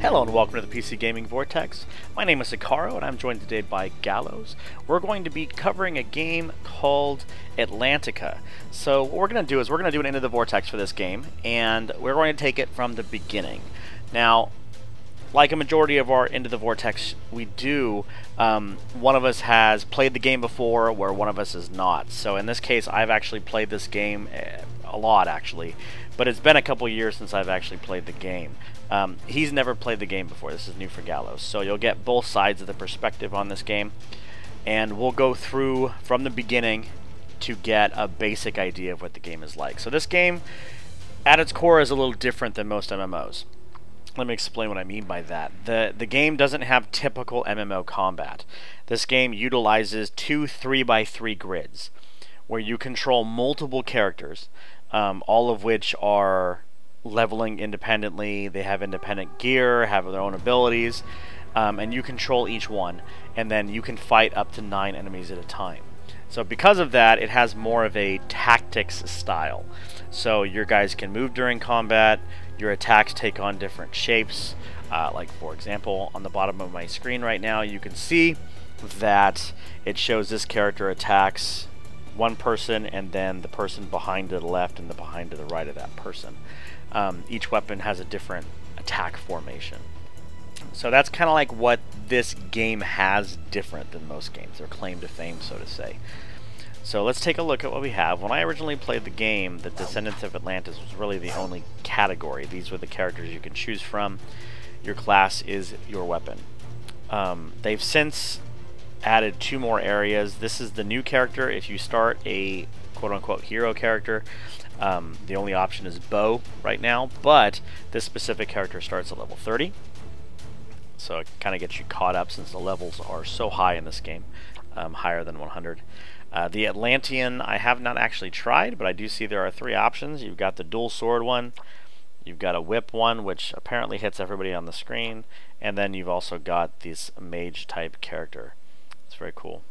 Hello and welcome to the PC Gaming Vortex. My name is Hikaro and I'm joined today by Gallows. We're going to be covering a game called Atlantica. So what we're going to do is we're going to do an Into the Vortex for this game, and we're going to take it from the beginning. Now, like a majority of our Into the Vortex we do, one of us has played the game before where one of us is not. So in this case I've actually played this game a lot actually, but it's been a couple years since I've actually played the game. He's never played the game before. This is new for Gallows. So you'll get both sides of the perspective on this game, and we'll go through from the beginning to get a basic idea of what the game is like. So this game at its core is a little different than most MMOs. Let me explain what I mean by that. The game doesn't have typical MMO combat. This game utilizes two 3x3 grids where you control multiple characters, all of which are leveling independently. They have independent gear, have their own abilities, and you control each one, and then you can fight up to 9 enemies at a time. So because of that, it has more of a tactics style. So your guys can move during combat, your attacks take on different shapes. Like for example, on the bottom of my screen right now, you can see that it shows this character attacks one person and then the person behind to the left and the behind to the right of that person. Each weapon has a different attack formation. So that's kind of like what this game has different than most games, their claim to fame, so to say. So let's take a look at what we have. When I originally played the game, the Descendants of Atlantis was really the only category. These were the characters you can choose from. Your class is your weapon. They've since added 2 more areas. This is the new character. If you start a quote-unquote hero character, the only option is bow right now, but this specific character starts at level 30. So it kind of gets you caught up since the levels are so high in this game, higher than 100. The Atlantean I have not actually tried, but I do see there are 3 options. You've got the dual sword one, you've got a whip one, which apparently hits everybody on the screen, and then you've also got this mage type character. It's very cool.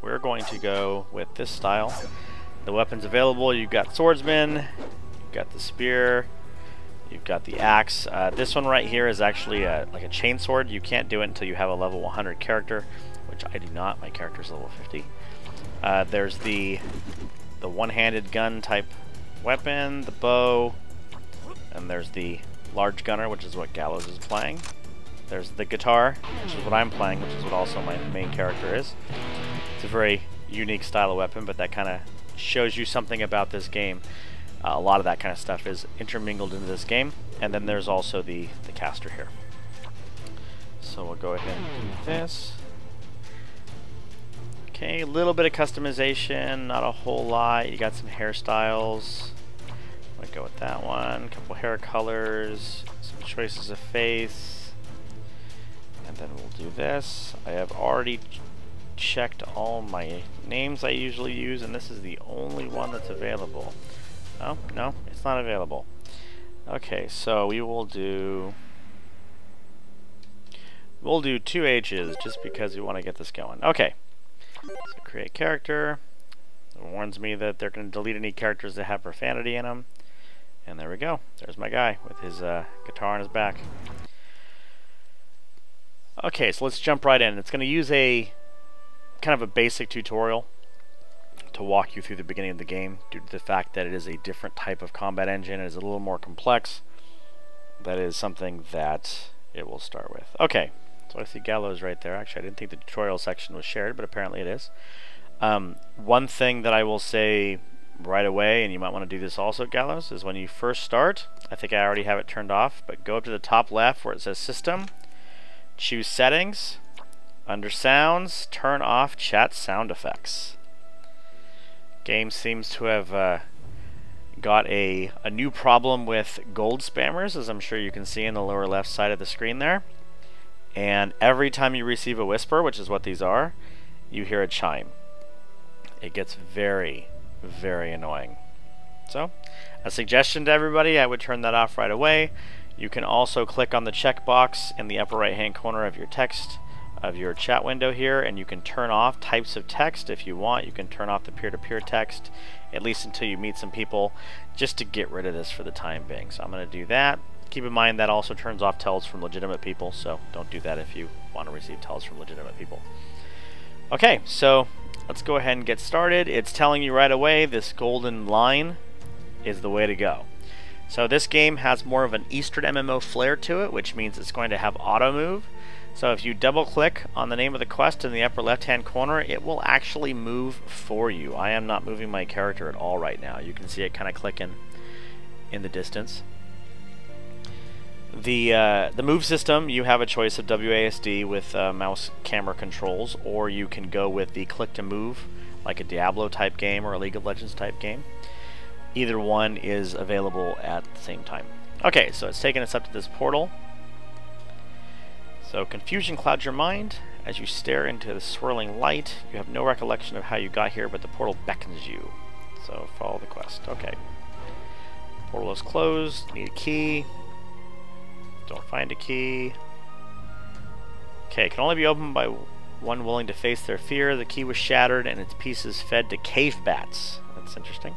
We're going to go with this style. The weapons available, you've got swordsman, you've got the spear, you've got the axe. This one right here is actually like a chainsword. You can't do it until you have a level 100 character, which I do not. My character's level 50. There's the one-handed gun type weapon, the bow, and there's the large gunner, which is what Gallows is playing. There's the guitar, which is what I'm playing, which is what also my main character is. It's a very unique style of weapon, but that kind of shows you something about this game. A lot of that kind of stuff is intermingled into this game. And then there's also the caster here. So we'll go ahead and do this. Okay, a little bit of customization, not a whole lot. You got some hairstyles. I'm gonna go with that one. A couple hair colors, some choices of face. And then we'll do this. I have already checked all my names I usually use, and this is the only one that's available. Oh, no, it's not available. Okay, so we'll do 2 H's just because we want to get this going. Okay, so create character. It warns me that they're going to delete any characters that have profanity in them. And there we go. There's my guy with his guitar on his back. Okay, so let's jump right in. It's going to use a kind of a basic tutorial to walk you through the beginning of the game due to the fact that it is a different type of combat engine. It is a little more complex. That is something that it will start with. Okay, so I see Gallows right there. Actually, I didn't think the tutorial section was shared, but apparently it is. One thing that I will say right away, and you might want to do this also, Gallows, is when you first start, I think I already have it turned off, but go up to the top left where it says System, choose Settings, under Sounds, turn off chat sound effects. Game seems to have got a new problem with gold spammers, as I'm sure you can see in the lower left side of the screen there. And every time you receive a whisper, which is what these are, you hear a chime. It gets very, very annoying. So, a suggestion to everybody, I would turn that off right away. You can also click on the checkbox in the upper right hand corner of your text of your chat window here, and you can turn off types of text if you want. You can turn off the peer-to-peer text, at least until you meet some people, just to get rid of this for the time being. So I'm going to do that. Keep in mind that also turns off tells from legitimate people, so don't do that if you want to receive tells from legitimate people. Okay, so let's go ahead and get started. It's telling you right away this golden line is the way to go. So this game has more of an Eastern MMO flair to it, which means it's going to have auto move. So if you double click on the name of the quest in the upper left hand corner, it will actually move for you. I am not moving my character at all right now. You can see it kind of clicking in the distance. The move system, you have a choice of WASD with mouse camera controls, or you can go with the click to move like a Diablo type game or a League of Legends type game. Either one is available at the same time. Okay, so it's taking us up to this portal. So confusion clouds your mind as you stare into the swirling light. You have no recollection of how you got here, but the portal beckons you. So follow the quest. Okay. Portal is closed. Need a key. Don't find a key. Okay, can only be opened by one willing to face their fear. The key was shattered and its pieces fed to cave bats. That's interesting.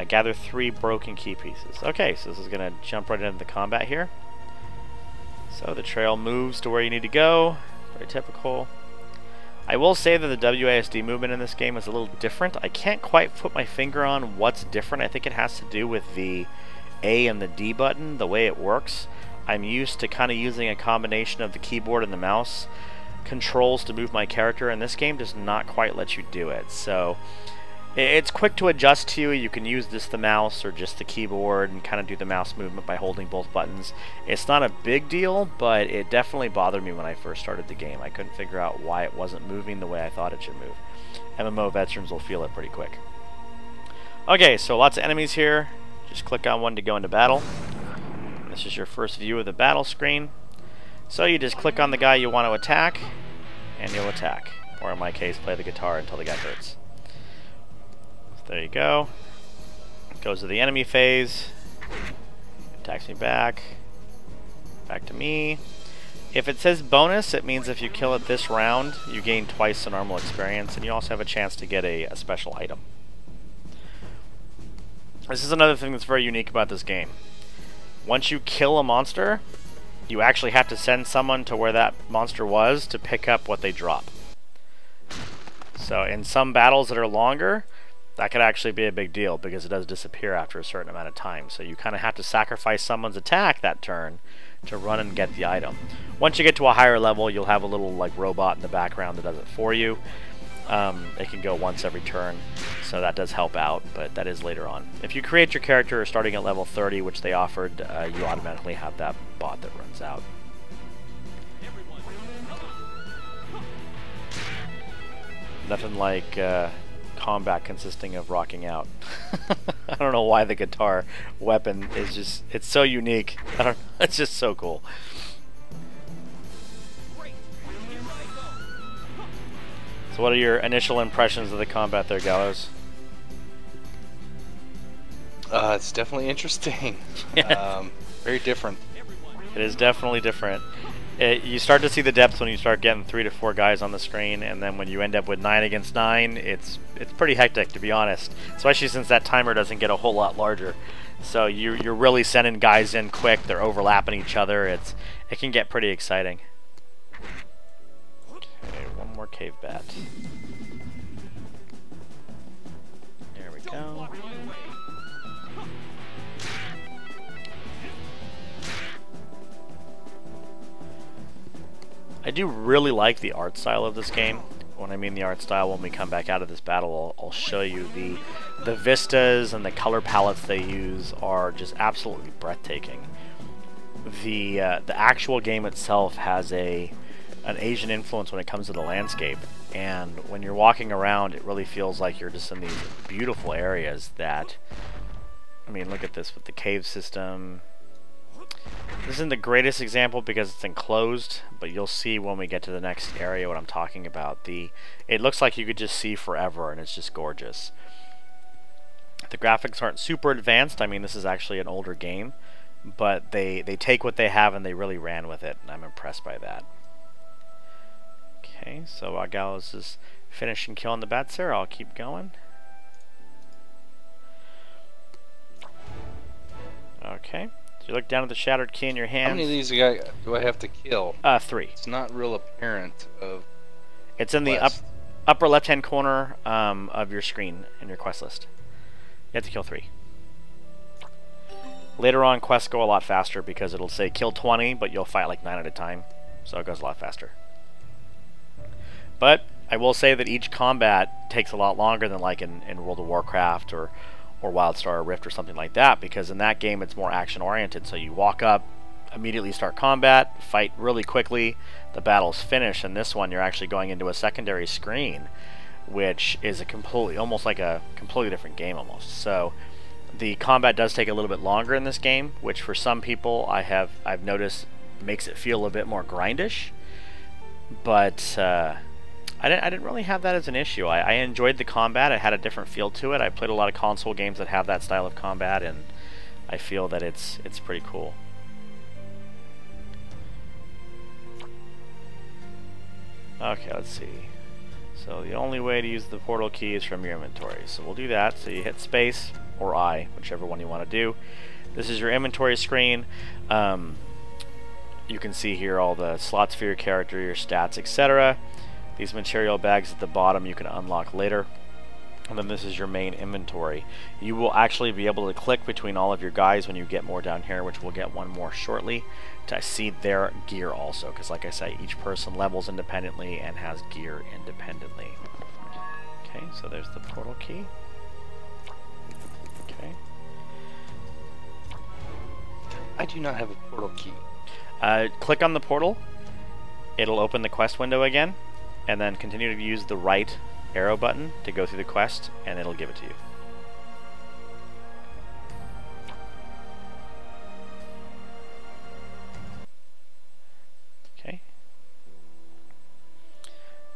Gather 3 broken key pieces. Okay, so this is going to jump right into the combat here. So the trail moves to where you need to go. Very typical. I will say that the WASD movement in this game is a little different. I can't quite put my finger on what's different. I think it has to do with the A and the D button, the way it works. I'm used to kind of using a combination of the keyboard and the mouse controls to move my character, and this game does not quite let you do it. So it's quick to adjust to. You can use just the mouse or just the keyboard and kind of do the mouse movement by holding both buttons. It's not a big deal, but it definitely bothered me when I first started the game. I couldn't figure out why it wasn't moving the way I thought it should move. MMO veterans will feel it pretty quick. Okay, so lots of enemies here. Just click on one to go into battle. This is your first view of the battle screen. So you just click on the guy you want to attack, and you'll attack. Or in my case, play the guitar until the guy hurts. There you go. Goes to the enemy phase. Attacks me back. Back to me. If it says bonus, it means if you kill it this round, you gain twice the normal experience, and you also have a chance to get a special item. This is another thing that's very unique about this game. Once you kill a monster, you actually have to send someone to where that monster was to pick up what they drop. So in some battles that are longer, that could actually be a big deal because it does disappear after a certain amount of time. So you kind of have to sacrifice someone's attack that turn to run and get the item. Once you get to a higher level, you'll have a little like robot in the background that does it for you. It can go once every turn, so that does help out, but that is later on. If you create your character starting at level 30, which they offered, you automatically have that bot that runs out. Nothing like combat consisting of rocking out. I don't know why the guitar weapon is just, it's so unique. It's just so cool. So what are your initial impressions of the combat there, Gallows? It's definitely interesting. Very different. It is definitely different. You start to see the depth when you start getting 3 to 4 guys on the screen, and then when you end up with 9 against 9, it's pretty hectic, to be honest. Especially since that timer doesn't get a whole lot larger. So you're really sending guys in quick. They're overlapping each other. It can get pretty exciting. Okay, one more cave bat. There we go. I do really like the art style of this game. When I mean the art style, when we come back out of this battle, I'll show you the vistas and the color palettes they use are just absolutely breathtaking. The actual game itself has an Asian influence when it comes to the landscape, and when you're walking around, it really feels like you're just in these beautiful areas that, I mean, look at this with the cave system. This isn't the greatest example because it's enclosed, but you'll see when we get to the next area what I'm talking about. It looks like you could just see forever, and it's just gorgeous. The graphics aren't super advanced. I mean, this is actually an older game, but they take what they have and they really ran with it, and I'm impressed by that. Okay, so while Gallows is finishing killing the bats there, I'll keep going. Okay, you look down at the shattered key in your hands. How many of these do I have to kill? 3. It's not real apparent of. It's in the upper left-hand corner of your screen in your quest list. You have to kill 3. Later on, quests go a lot faster because it'll say kill 20, but you'll fight like 9 at a time, so it goes a lot faster. But I will say that each combat takes a lot longer than like in World of Warcraft or WildStar Rift or something like that, because in that game it's more action-oriented. So you walk up, immediately start combat, fight really quickly, the battle's finished. And this one, you're actually going into a secondary screen, which is almost like a completely different game almost. So the combat does take a little bit longer in this game, which for some people I've noticed makes it feel a bit more grindish. But I didn't really have that as an issue. I enjoyed the combat. It had a different feel to it. I played a lot of console games that have that style of combat, and I feel that it's pretty cool. Okay, let's see. So the only way to use the portal key is from your inventory. So we'll do that. So you hit space or I, whichever one you want to do. This is your inventory screen. You can see here all the slots for your character, your stats, etc. These material bags at the bottom you can unlock later. And then this is your main inventory. You will actually be able to click between all of your guys when you get more down here, which we'll get one more shortly, to see their gear also, because like I say, each person levels independently and has gear independently. Okay, so there's the portal key. Okay. I do not have a portal key. Click on the portal. It'll open the quest window again, and then continue to use the right arrow button to go through the quest, and it'll give it to you. Okay.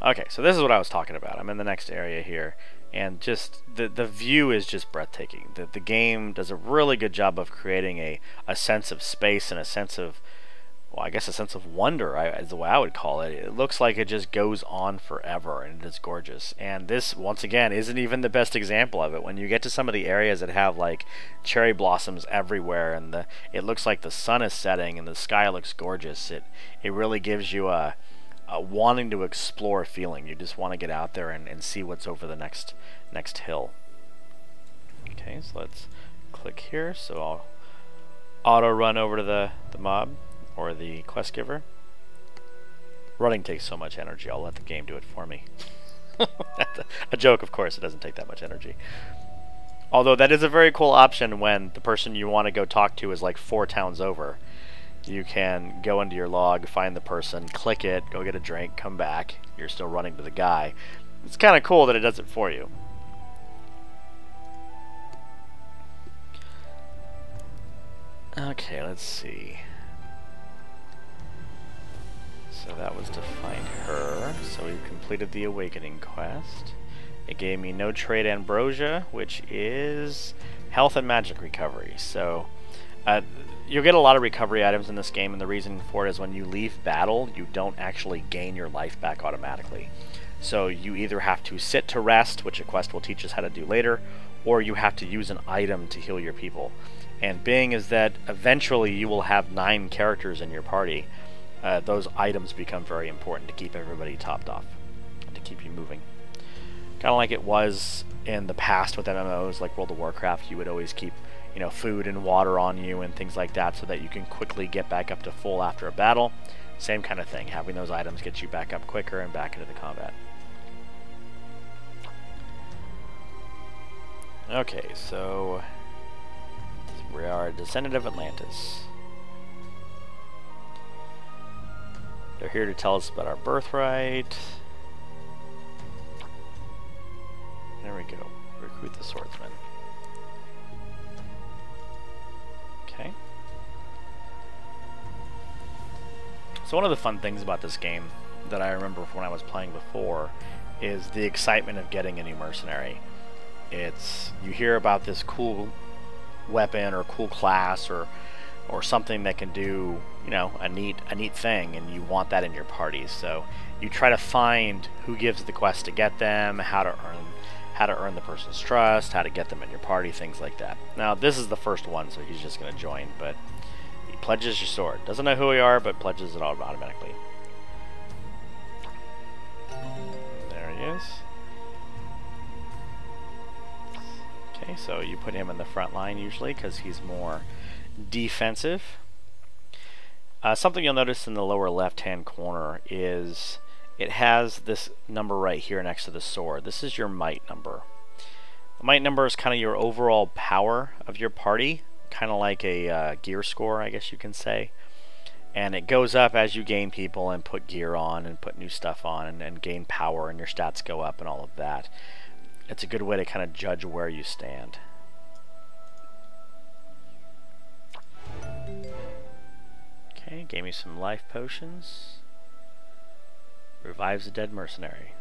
Okay, so this is what I was talking about. I'm in the next area here, and just the view is just breathtaking. The game does a really good job of creating a sense of space and a sense of, well, I guess a sense of wonder is the way I would call it. It looks like it just goes on forever, and it's gorgeous. And this, once again, isn't even the best example of it. When you get to some of the areas that have like cherry blossoms everywhere, and it looks like the sun is setting, and the sky looks gorgeous, it really gives you a wanting to explore feeling. You just want to get out there and see what's over the next hill. Okay, so let's click here. So I'll auto run over to the mob, or the quest giver. Running takes so much energy, I'll let the game do it for me. That's a joke, of course, it doesn't take that much energy. Although that is a very cool option when the person you want to go talk to is like 4 towns over. You can go into your log, find the person, click it, go get a drink, come back. You're still running to the guy. It's kind of cool that it does it for you. Okay, let's see. So that was to find her. So we've completed the Awakening quest. It gave me no trade ambrosia, which is health and magic recovery. So you'll get a lot of recovery items in this game, and the reason for it is when you leave battle, you don't actually gain your life back automatically. So you either have to sit to rest, which a quest will teach us how to do later, or you have to use an item to heal your people. And being is that eventually you will have 9 characters in your party, those items become very important to keep everybody topped off, and to keep you moving. Kind of like it was in the past with MMOs like World of Warcraft. You would always keep, you know, food and water on you and things like that, so that you can quickly get back up to full after a battle. Same kind of thing. Having those items gets you back up quicker and back into the combat. Okay, so we are a descendant of Atlantis. They're here to tell us about our birthright. There we go. Recruit the swordsman. Okay. So one of the fun things about this game that I remember from when I was playing before is the excitement of getting a new mercenary. It's, you hear about this cool weapon or cool class or something that can do, you know, a neat thing, and you want that in your party. So you try to find who gives the quest to get them, how to earn the person's trust, how to get them in your party, things like that. Now this is the first one, so he's just going to join, but pledges your sword. Doesn't know who we are, but pledges it all automatically. There he is. Okay, so you put him in the front line usually because he's more defensive. Something you'll notice in the lower left-hand corner is it has this number right here next to the sword. This is your might number. The might number is kind of your overall power of your party, kind of like a gear score, I guess you can say. And it goes up as you gain people and put gear on and put new stuff on and gain power, and your stats go up and all of that. It's a good way to kind of judge where you stand. Okay, gave me some life potions. Revives a dead mercenary.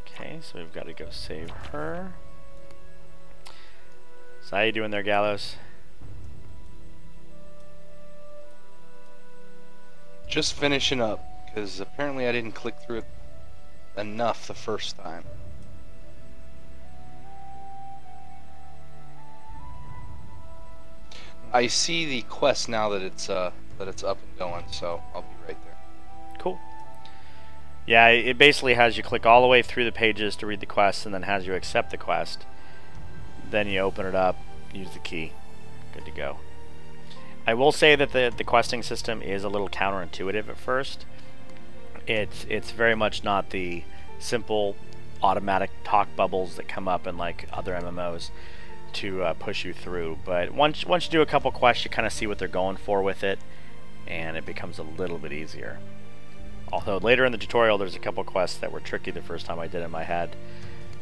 Okay, so we've got to go save her. So how you doing there, Gallows? Just finishing up, because apparently I didn't click through it enough the first time. I see the quest now that it's up and going, so I'll be right there. Cool. Yeah, it basically has you click all the way through the pages to read the quest, and then has you accept the quest. Then you open it up, use the key. Good to go. I will say that the questing system is a little counterintuitive at first. It's very much not the simple automatic talk bubbles that come up in like other MMOs to push you through. But once you do a couple quests, you kind of see what they're going for with it, and it becomes a little bit easier. Although later in the tutorial, there's a couple quests that were tricky the first time I did them. I had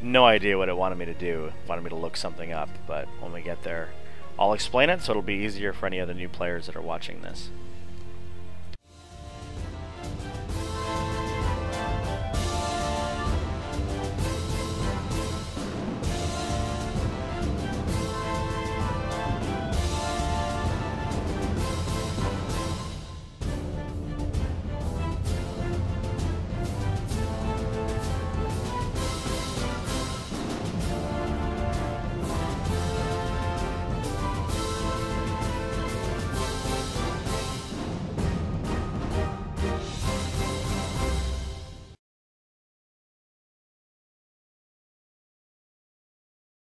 no idea what it wanted me to do. It wanted me to look something up, but when we get there, I'll explain it so it'll be easier for any other new players that are watching this.